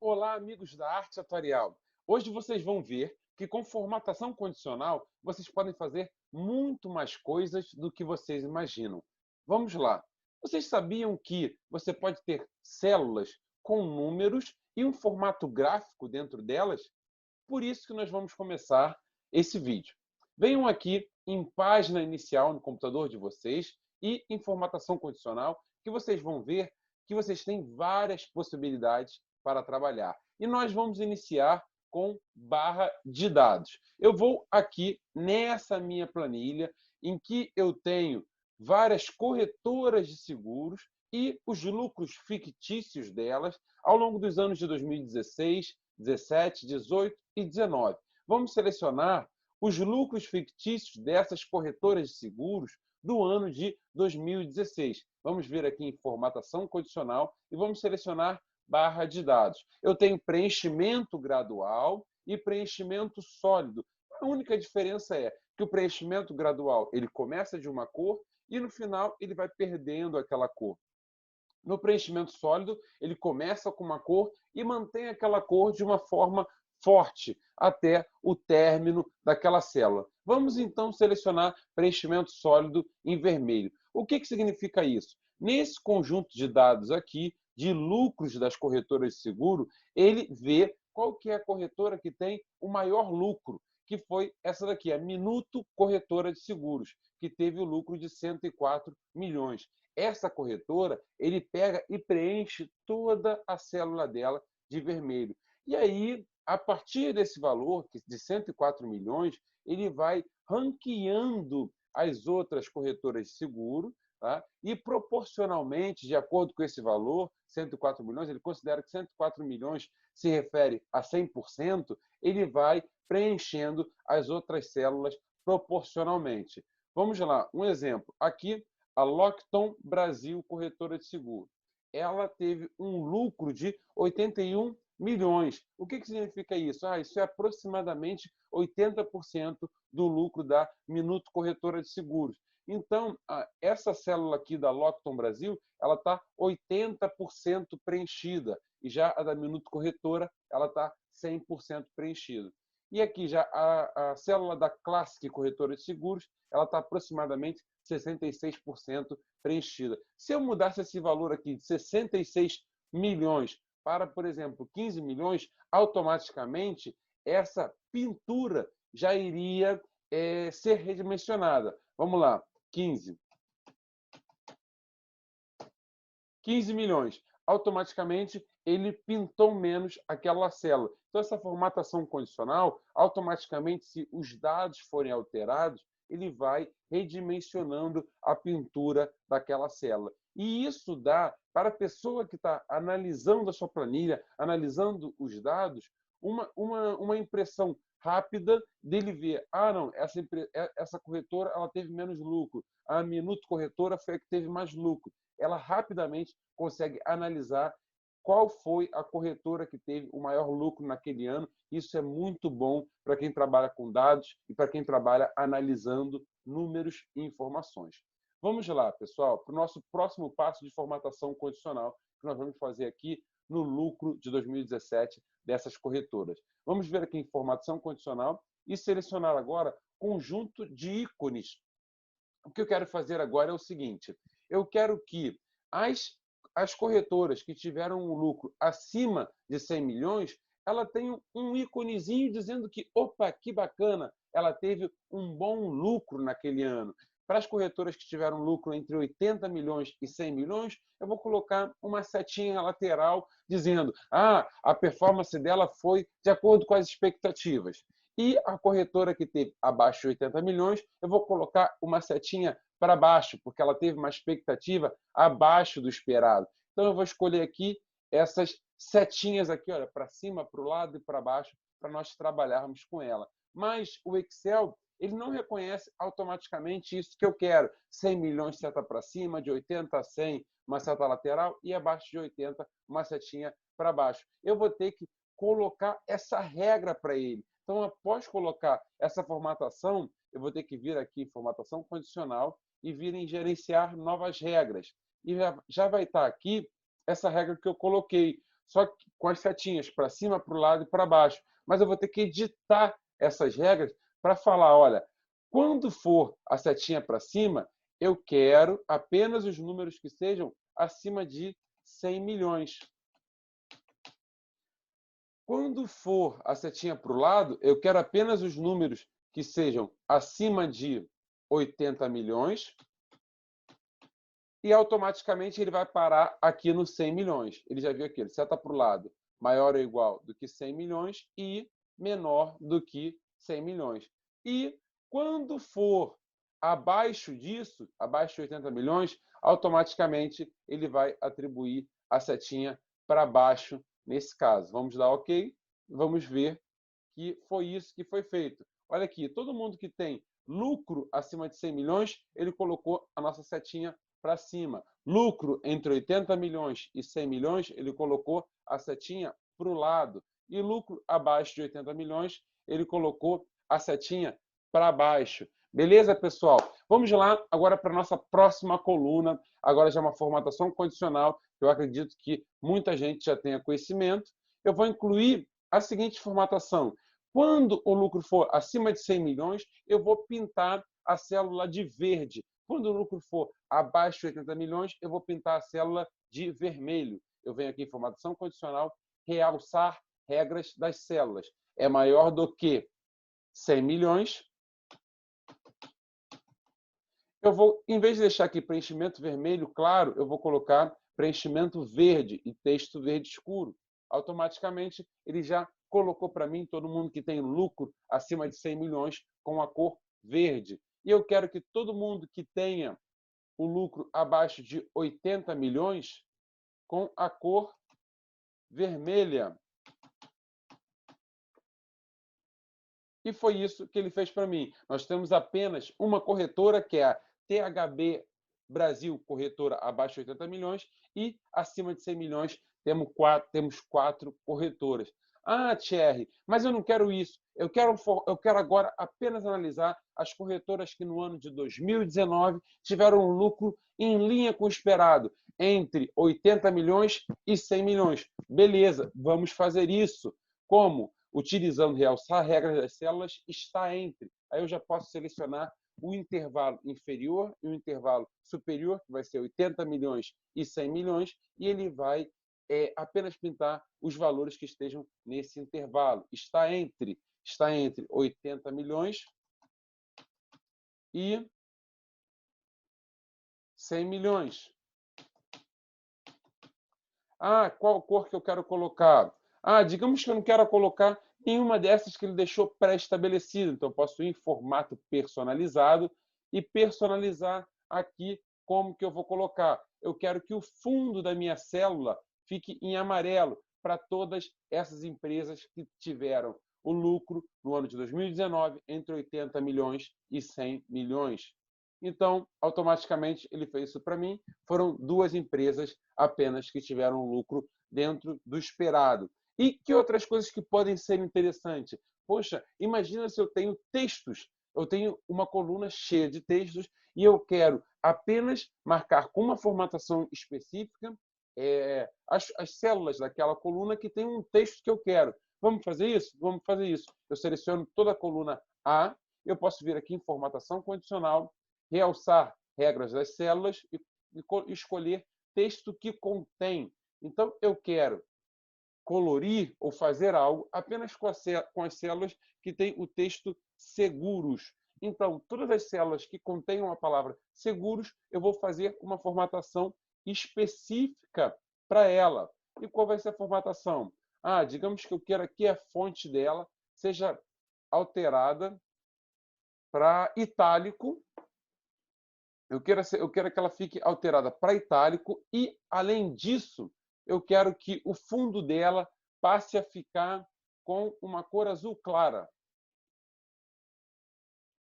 Olá, amigos da Arte Atuarial. Hoje vocês vão ver que com formatação condicional vocês podem fazer muito mais coisas do que vocês imaginam. Vamos lá. Vocês sabiam que você pode ter células com números e um formato gráfico dentro delas? Por isso que nós vamos começar esse vídeo. Venham aqui em página inicial no computador de vocês e em formatação condicional, que vocês vão ver que vocês têm várias possibilidades para trabalhar. E nós vamos iniciar com barra de dados. Eu vou aqui nessa minha planilha, em que eu tenho várias corretoras de seguros e os lucros fictícios delas ao longo dos anos de 2016, 17, 18 e 19. Vamos selecionar os lucros fictícios dessas corretoras de seguros do ano de 2016. Vamos ver aqui em formatação condicional e vamos selecionar barra de dados. Eu tenho preenchimento gradual e preenchimento sólido. A única diferença é que o preenchimento gradual ele começa de uma cor e no final ele vai perdendo aquela cor. No preenchimento sólido, ele começa com uma cor e mantém aquela cor de uma forma forte até o término daquela célula. Vamos então selecionar preenchimento sólido em vermelho. O que significa isso? Nesse conjunto de dados aqui, de lucros das corretoras de seguro, ele vê qual que é a corretora que tem o maior lucro, que foi essa daqui, a Minuto Corretora de Seguros, que teve o lucro de 104 milhões. Essa corretora, ele pega e preenche toda a célula dela de vermelho. E aí, a partir desse valor, de 104 milhões, ele vai ranqueando as outras corretoras de seguro, tá? E proporcionalmente, de acordo com esse valor, 104 milhões, ele considera que 104 milhões se refere a 100%, ele vai preenchendo as outras células proporcionalmente. Vamos lá, um exemplo. Aqui, a Lockton Brasil Corretora de Seguro. Ela teve um lucro de 81 milhões. O que significa isso? Isso é aproximadamente 80% do lucro da Minuto Corretora de Seguros. Então, essa célula aqui da Lockton Brasil, ela está 80% preenchida. E já a da Minuto Corretora, ela está 100% preenchida. E aqui já a célula da Classic Corretora de Seguros, ela está aproximadamente 66% preenchida. Se eu mudasse esse valor aqui de 66 milhões para, por exemplo, 15 milhões, automaticamente essa pintura já iria ser redimensionada. Vamos lá, 15 milhões. Automaticamente ele pintou menos aquela célula. Então, essa formatação condicional, automaticamente, se os dados forem alterados, ele vai redimensionando a pintura daquela célula. E isso dá, para a pessoa que está analisando a sua planilha, analisando os dados, uma impressão rápida dele ver, não, essa corretora ela teve menos lucro, a Minuto Corretora foi a que teve mais lucro. Ela rapidamente consegue analisar qual foi a corretora que teve o maior lucro naquele ano. Isso é muito bom para quem trabalha com dados e para quem trabalha analisando números e informações. Vamos lá, pessoal, para o nosso próximo passo de formatação condicional, que nós vamos fazer aqui no lucro de 2017 dessas corretoras. Vamos ver aqui em formatação condicional e selecionar agora conjunto de ícones. O que eu quero fazer agora é o seguinte, eu quero que as corretoras que tiveram um lucro acima de 100 milhões, ela tem um íconezinho dizendo que, opa, que bacana, ela teve um bom lucro naquele ano. Para as corretoras que tiveram lucro entre 80 milhões e 100 milhões, eu vou colocar uma setinha lateral dizendo a performance dela foi de acordo com as expectativas. E a corretora que teve abaixo de 80 milhões, eu vou colocar uma setinha para baixo, porque ela teve uma expectativa abaixo do esperado. Então, eu vou escolher aqui essas setinhas aqui, olha, para cima, para o lado e para baixo, para nós trabalharmos com ela. Mas o Excel, ele não reconhece automaticamente isso que eu quero. 100 milhões, seta para cima, de 80 a 100, uma seta lateral, e abaixo de 80, uma setinha para baixo. Eu vou ter que colocar essa regra para ele. Então, após colocar essa formatação, eu vou ter que vir aqui em formatação condicional e vir em gerenciar novas regras. E já vai estar aqui essa regra que eu coloquei. só que com as setinhas para cima, para o lado e para baixo. Mas eu vou ter que editar essas regras para falar, olha, quando for a setinha para cima, eu quero apenas os números que sejam acima de 100 milhões. Quando for a setinha para o lado, eu quero apenas os números que sejam acima de 80 milhões e automaticamente ele vai parar aqui no 100 milhões. Ele já viu aqui, ele seta para o lado maior ou igual do que 100 milhões e menor do que 100 milhões. E quando for abaixo disso, abaixo de 80 milhões, automaticamente ele vai atribuir a setinha para baixo nesse caso. Vamos dar OK, vamos ver que foi isso que foi feito. Olha aqui, todo mundo que tem lucro acima de 100 milhões, ele colocou a nossa setinha para cima. Lucro entre 80 milhões e 100 milhões, ele colocou a setinha para o lado. E lucro abaixo de 80 milhões, ele colocou a setinha para baixo. Beleza, pessoal? Vamos lá agora para a nossa próxima coluna. Agora já é uma formatação condicional, que eu acredito que muita gente já tenha conhecimento. Eu vou incluir a seguinte formatação. Quando o lucro for acima de 100 milhões, eu vou pintar a célula de verde. Quando o lucro for abaixo de 80 milhões, eu vou pintar a célula de vermelho. Eu venho aqui em formatação condicional, realçar regras das células. É maior do que 100 milhões. Eu vou, em vez de deixar aqui preenchimento vermelho claro, eu vou colocar preenchimento verde e texto verde escuro. Automaticamente, ele já colocou para mim todo mundo que tem lucro acima de 100 milhões com a cor verde. E eu quero que todo mundo que tenha o lucro abaixo de 80 milhões com a cor vermelha. E foi isso que ele fez para mim. Nós temos apenas uma corretora, que é a THB Brasil, corretora abaixo de 80 milhões, e acima de 100 milhões temos quatro corretoras. Ah, Thierry, mas eu não quero isso. Eu quero agora apenas analisar as corretoras que no ano de 2019 tiveram um lucro em linha com o esperado, entre 80 milhões e 100 milhões. Beleza, vamos fazer isso. Como? Utilizando realçar regras das células, está entre. Aí eu já posso selecionar o intervalo inferior e o intervalo superior, que vai ser 80 milhões e 100 milhões, e ele vai apenas pintar os valores que estejam nesse intervalo. Está entre 80 milhões e 100 milhões. Ah, qual cor que eu quero colocar? Ah, digamos que eu não quero colocar nenhuma dessas que ele deixou pré-estabelecido. Então, eu posso ir em formato personalizado e personalizar aqui como que eu vou colocar. Eu quero que o fundo da minha célula fique em amarelo para todas essas empresas que tiveram o lucro no ano de 2019 entre 80 milhões e 100 milhões. Então, automaticamente, ele fez isso para mim. Foram duas empresas apenas que tiveram lucro dentro do esperado. E que outras coisas que podem ser interessantes? Poxa, imagina se eu tenho textos. Eu tenho uma coluna cheia de textos e eu quero apenas marcar com uma formatação específica as células daquela coluna que tem um texto que eu quero. Vamos fazer isso? Vamos fazer isso. Eu seleciono toda a coluna A, eu posso vir aqui em formatação condicional, realçar regras das células e escolher texto que contém. Então, eu quero colorir ou fazer algo apenas com as células que têm o texto seguros. Então, todas as células que contenham a palavra seguros, eu vou fazer uma formatação específica para ela. E qual vai ser a formatação? Ah, digamos que eu quero que a fonte dela seja alterada para itálico. Eu quero que ela fique alterada para itálico e, além disso, eu quero que o fundo dela passe a ficar com uma cor azul clara.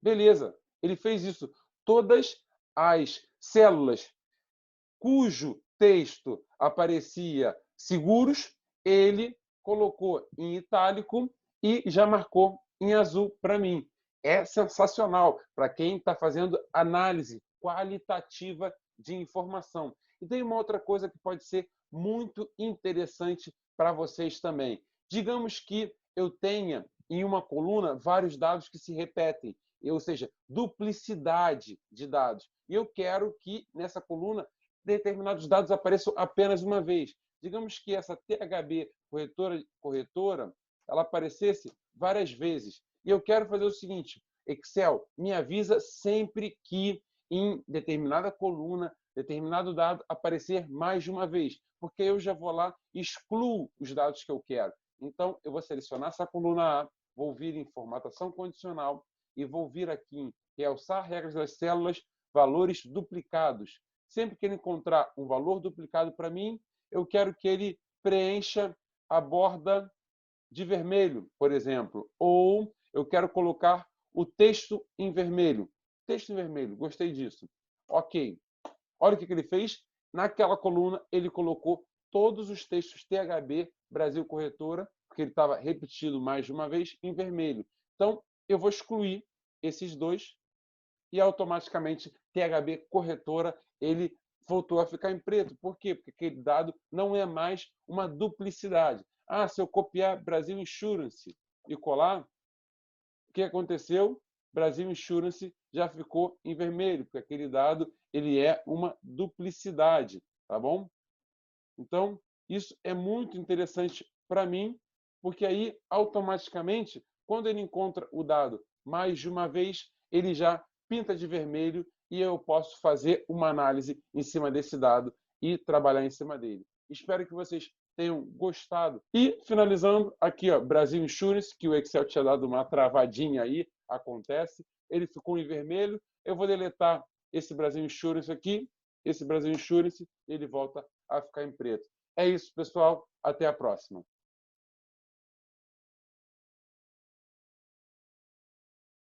Beleza, ele fez isso. Todas as células cujo texto aparecia seguros, ele colocou em itálico e já marcou em azul para mim. É sensacional para quem está fazendo análise qualitativa de informação. E tem uma outra coisa que pode ser muito interessante para vocês também. Digamos que eu tenha em uma coluna vários dados que se repetem, ou seja, duplicidade de dados. E eu quero que nessa coluna determinados dados apareçam apenas uma vez. Digamos que essa THB corretora ela aparecesse várias vezes. E eu quero fazer o seguinte, Excel, me avisa sempre que em determinada coluna, determinado dado aparecer mais de uma vez, porque eu já vou lá e excluo os dados que eu quero. Então, eu vou selecionar essa coluna A, vou vir em formatação condicional e vou vir aqui em realçar regras das células, valores duplicados. Sempre que ele encontrar um valor duplicado para mim, eu quero que ele preencha a borda de vermelho, por exemplo, ou eu quero colocar o texto em vermelho. Texto em vermelho, gostei disso. Ok. Olha o que ele fez. Naquela coluna, ele colocou todos os textos THB Brasil Corretora, porque ele estava repetido mais de uma vez, em vermelho. Então, eu vou excluir esses dois e automaticamente THB Corretora, ele voltou a ficar em preto. Por quê? Porque aquele dado não é mais uma duplicidade. Ah, se eu copiar Brasil Insurance e colar, o que aconteceu? Brasil Insurance já ficou em vermelho, porque aquele dado ele é uma duplicidade, tá bom? Então, isso é muito interessante para mim, porque aí, automaticamente, quando ele encontra o dado mais de uma vez, ele já pinta de vermelho e eu posso fazer uma análise em cima desse dado e trabalhar em cima dele. Espero que vocês tenham gostado. E, finalizando, aqui, ó, Brasil Insurance, que o Excel tinha dado uma travadinha aí, acontece. Ele ficou em vermelho. Eu vou deletar esse Brasil Insurance aqui. Esse Brasil Insurance, ele volta a ficar em preto. É isso, pessoal. Até a próxima.